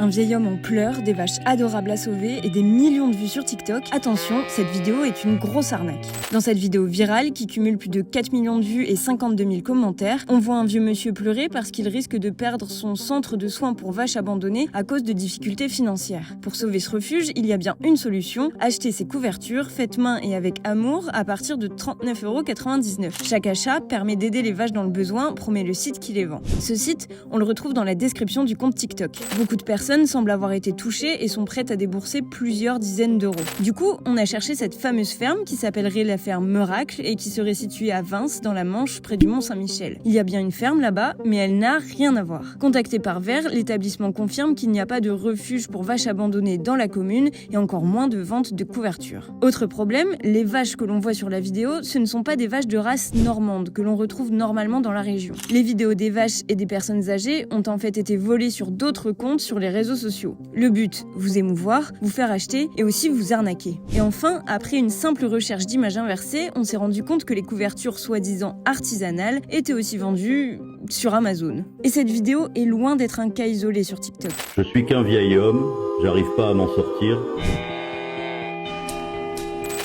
Un vieil homme en pleurs, des vaches adorables à sauver et des millions de vues sur TikTok. Attention, cette vidéo est une grosse arnaque. Dans cette vidéo virale, qui cumule plus de 4 millions de vues et 52 000 commentaires, on voit un vieux monsieur pleurer parce qu'il risque de perdre son centre de soins pour vaches abandonnées à cause de difficultés financières. Pour sauver ce refuge, il y a bien une solution, acheter ces couvertures faites main et avec amour à partir de 39,99 €. Chaque achat permet d'aider les vaches dans le besoin, promet le site qui les vend. Ce site, on le retrouve dans la description du compte TikTok. Beaucoup de personnes semblent avoir été touchées et sont prêtes à débourser plusieurs dizaines d'euros. Du coup, on a cherché cette fameuse ferme qui s'appellerait la ferme Miracle et qui serait située à Vins, dans la Manche, près du Mont-Saint-Michel. Il y a bien une ferme là-bas, mais elle n'a rien à voir. Contacté par Vert, l'établissement confirme qu'il n'y a pas de refuge pour vaches abandonnées dans la commune et encore moins de vente de couverture. Autre problème, les vaches que l'on voit sur la vidéo, ce ne sont pas des vaches de race normande que l'on retrouve normalement dans la région. Les vidéos des vaches et des personnes âgées ont en fait été volées sur d'autres comptes sur les réseaux sociaux. Le but, vous émouvoir, vous faire acheter et aussi vous arnaquer. Et enfin, après une simple recherche d'images inversées, on s'est rendu compte que les couvertures soi-disant artisanales étaient aussi vendues sur Amazon. Et cette vidéo est loin d'être un cas isolé sur TikTok. Je suis qu'un vieil homme, j'arrive pas à m'en sortir.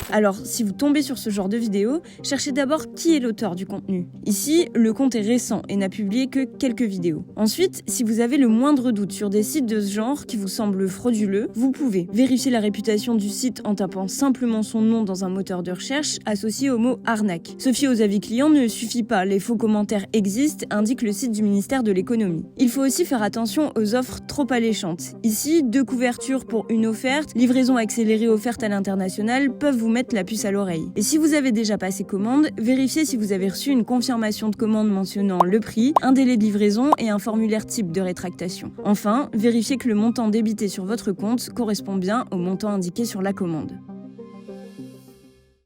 Alors, si vous tombez sur ce genre de vidéo, cherchez d'abord qui est l'auteur du contenu. Ici, le compte est récent et n'a publié que quelques vidéos. Ensuite, si vous avez le moindre doute sur des sites de ce genre qui vous semblent frauduleux, vous pouvez vérifier la réputation du site en tapant simplement son nom dans un moteur de recherche associé au mot arnaque. Se fier aux avis clients ne suffit pas, les faux commentaires existent, indique le site du ministère de l'économie. Il faut aussi faire attention aux offres trop alléchantes. Ici, 2 couvertures pour une offerte, livraison accélérée offerte à l'international peuvent vous mettre la puce à l'oreille. Et si vous avez déjà passé commande, vérifiez si vous avez reçu une confirmation de commande mentionnant le prix, un délai de livraison et un formulaire type de rétractation. Enfin, vérifiez que le montant débité sur votre compte correspond bien au montant indiqué sur la commande.